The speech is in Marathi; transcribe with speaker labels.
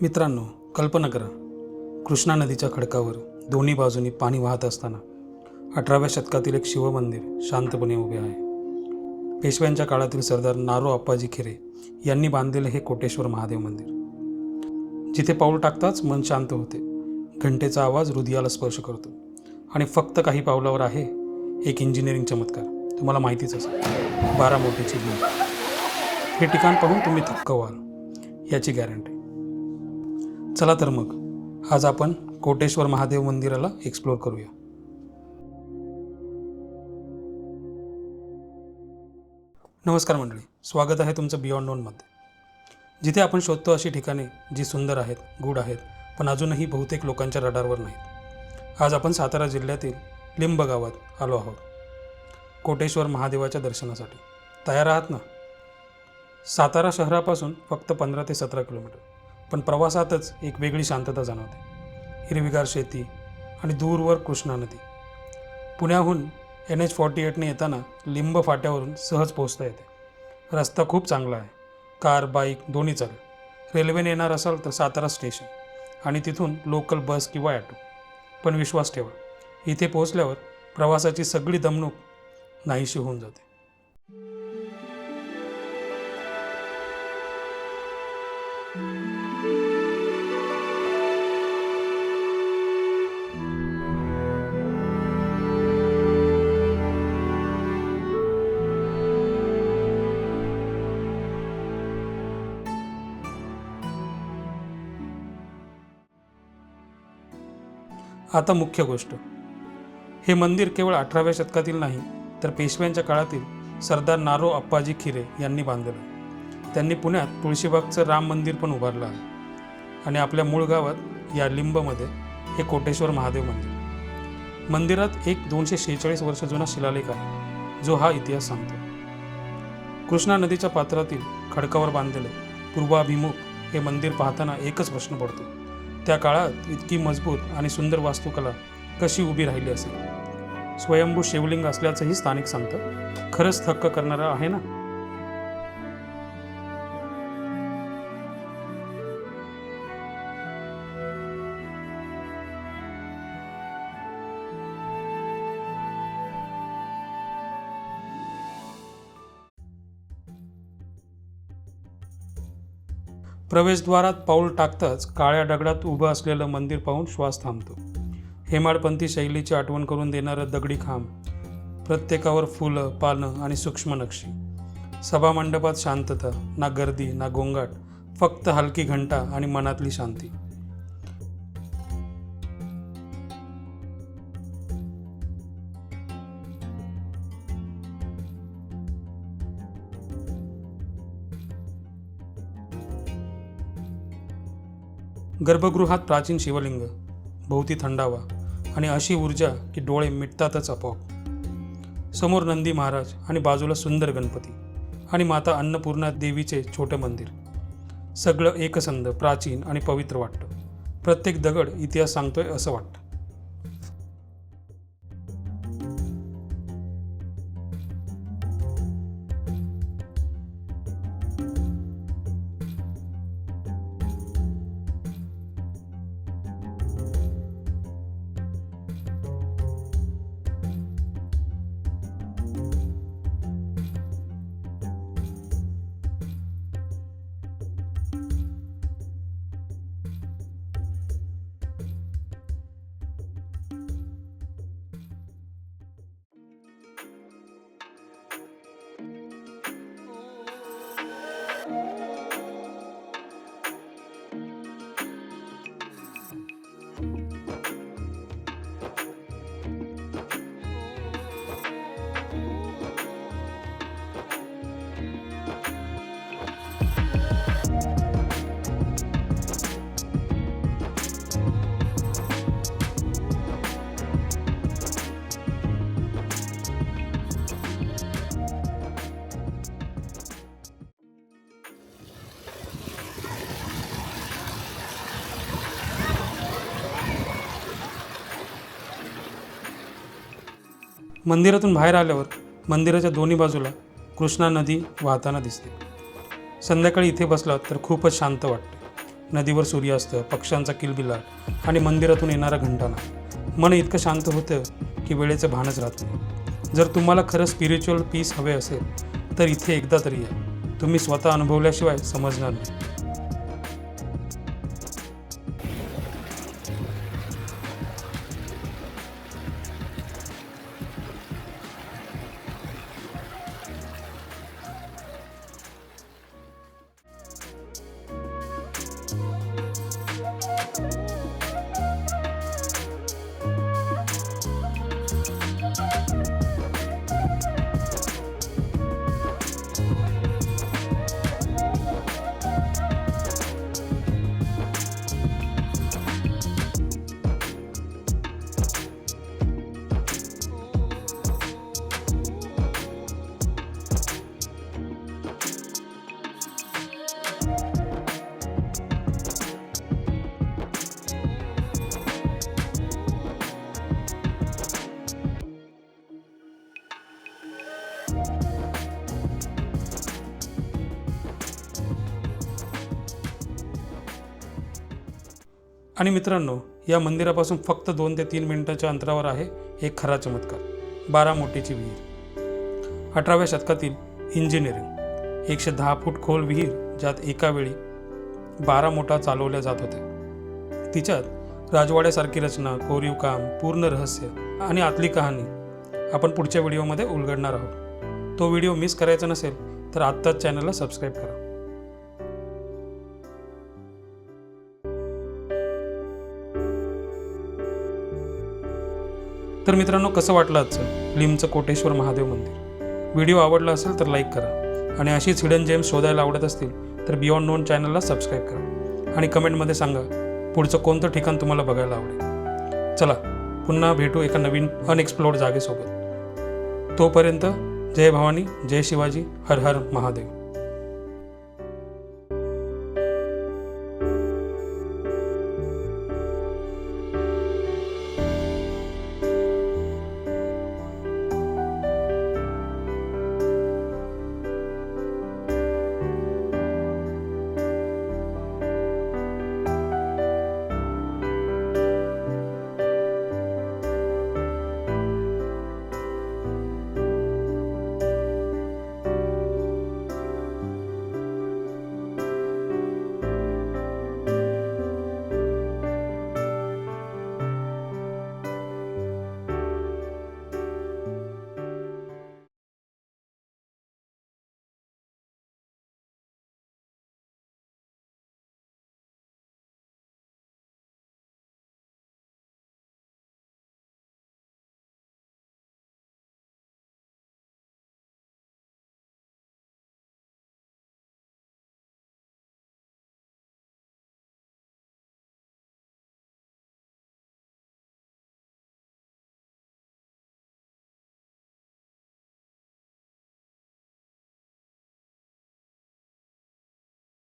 Speaker 1: मित्रांनो, कल्पना करा, कृष्णा नदीच्या खडकावर दोन्ही बाजूनी पाणी वाहत असताना 18व्या शतकातील एक शिवमंदिर शांतपणे उभे आहे. पेशव्यांच्या काळातील सरदार नारो आप्पाजी खिरे यांनी बांधलेले हे कोटेश्वर महादेव मंदिर, जिथे पाऊल टाकताच मन शांत होते, घंटेचा आवाज हृदयाला स्पर्श करतो आणि फक्त काही पावलावर आहे एक इंजिनिअरिंग चमत्कार. तुम्हाला माहितीच असेल, 12 मोठीची भिंत. हे ठिकाण पाहून तुम्ही थक्क व्हाल याची गॅरंटी. चला तर मग आज आपण कोटेश्वर महादेव मंदिराला एक्सप्लोर करूया. नमस्कार मंडळी, स्वागत आहे तुमचं बियॉन्ड नोनमध्ये, जिथे आपण शोधतो अशी ठिकाणे जी सुंदर आहेत, गूढ आहेत, पण अजूनही बहुतेक लोकांच्या रडारवर नाहीत. आज आपण सातारा जिल्ह्यातील लिंब गावात आलो आहोत कोटेश्वर महादेवाच्या दर्शनासाठी. तयार आहात ना? सातारा शहरापासून फक्त 15 ते 17 किलोमीटर, पण प्रवासातच एक वेगळी शांतता जाणवते. हिरवीगार शेती आणि दूरवर कृष्णा नदी. पुण्याहून NH48ने येताना लिंब फाट्यावरून सहज पोहोचता येते. रस्ता खूप चांगला आहे, कार बाईक दोन्ही चालेल. रेल्वेने येणार असाल तर सातारा स्टेशन आणि तिथून लोकल बस किंवा ॲटो. पण विश्वास ठेवा, इथे पोहोचल्यावर प्रवासाची सगळी दमणूक नाहीशी होऊन जाते. आता मुख्य गोष्ट, हे मंदिर केवळ 18व्या शतकातील नाही, तर पेशव्यांच्या काळातील सरदार नारो आप्पाजी खिरे यांनी बांधलेलं. त्यांनी पुण्यात तुळशीबागचं राम मंदिर पण उभारलं आहे. आणि आपल्या मूळ गावात या लिंबमध्ये हे कोटेश्वर महादेव मंदिर. मंदिरात एक 246 वर्ष जुना शिलालेख आहे, जो हा इतिहास सांगतो. कृष्णा नदीच्या पात्रातील खडकावर बांधलेले पूर्वाभिमुख हे मंदिर पाहताना एकच प्रश्न पडतो, त्या काळात इतकी मजबूत आणि सुंदर वास्तुकला कशी उभी राहिली असेल? स्वयंभू शिवलिंग असल्याचंही स्थानिक सांगतं. खरंच थक्क करणारं आहे ना? प्रवेशद्वारात पाऊल टाकताच काळ्या दगडात उभं असलेलं मंदिर पाहून श्वास थांबतो. हेमाडपंथी शैलीची आठवण करून देणारं दगडी खांब, प्रत्येकावर फुलं, पानं आणि सूक्ष्म नक्षी. सभामंडपात शांतता, ना गर्दी ना गोंगाट, फक्त हलकी घंटा आणि मनातली शांती. गर्भगृहात प्राचीन शिवलिंग, भोवती थंडावा आणि अशी ऊर्जा की डोळे मिटतातच आपोआप. समोर नंदी महाराज आणि बाजूला सुंदर गणपती आणि माता अन्नपूर्णा देवीचे छोटे मंदिर. सगळं एकसंध, प्राचीन आणि पवित्र वाटतं. प्रत्येक दगड इतिहास सांगतोय असं वाटतं. मंदिरातून बाहेर आल्यावर मंदिराच्या दोन्ही बाजूला कृष्णा नदी वाहताना दिसते. संध्याकाळी इथे बसलात तर खूपच शांत वाटते. नदीवर सूर्यास्त, पक्ष्यांचा किलबिलाट आणि मंदिरातून येणारा घंटानाद मन इतकं शांत होतं की वेळेचं भानच राहत नाही. जर तुम्हाला खरं स्पिरिच्युअल पीस हवे असेल तर इथे एकदा तरी या. तुम्ही स्वतः अनुभवल्याशिवाय समजणार नाही. आणि मित्रांनो, या मंदिरापासून फक्त 2 ते 3 मिनिटाच्या अंतरावर आहे एक खरा चमत्कार, 12 मोटीची विहीर. 18व्या शतकातील इंजिनिअरिंग, 110 फूट खोल विहीर ज्यात एका वेळी 12 मोटा चालवल्या जात होत्या. तिच्यात राजवाड्यासारखी रचना, कोरीव काम, पूर्ण रहस्य आणि आतली कहाणी आपण पुढच्या व्हिडिओमध्ये उलगडणार आहोत. तो व्हिडिओ मिस करायचा नसेल तर आत्ताच चॅनलला सबस्क्राईब करा. तर मित्रांनो, कसं वाटलं आजचं लिमचं कोटेश्वर महादेव मंदिर? व्हिडिओ आवडला असेल तर लाईक करा आणि अशीच हिडन जेम्स शोधायला आवडत असतील तर बियॉन्ड नोन चॅनलला सबस्क्राईब करा आणि कमेंटमध्ये सांगा पुढचं कोणतं ठिकाण तुम्हाला बघायला आवडेल. चला, पुन्हा भेटू एका नवीन अनएक्सप्लोर्ड जागेसोबत. तोपर्यंत जय भवानी, जय शिवाजी, हर हर महादेव.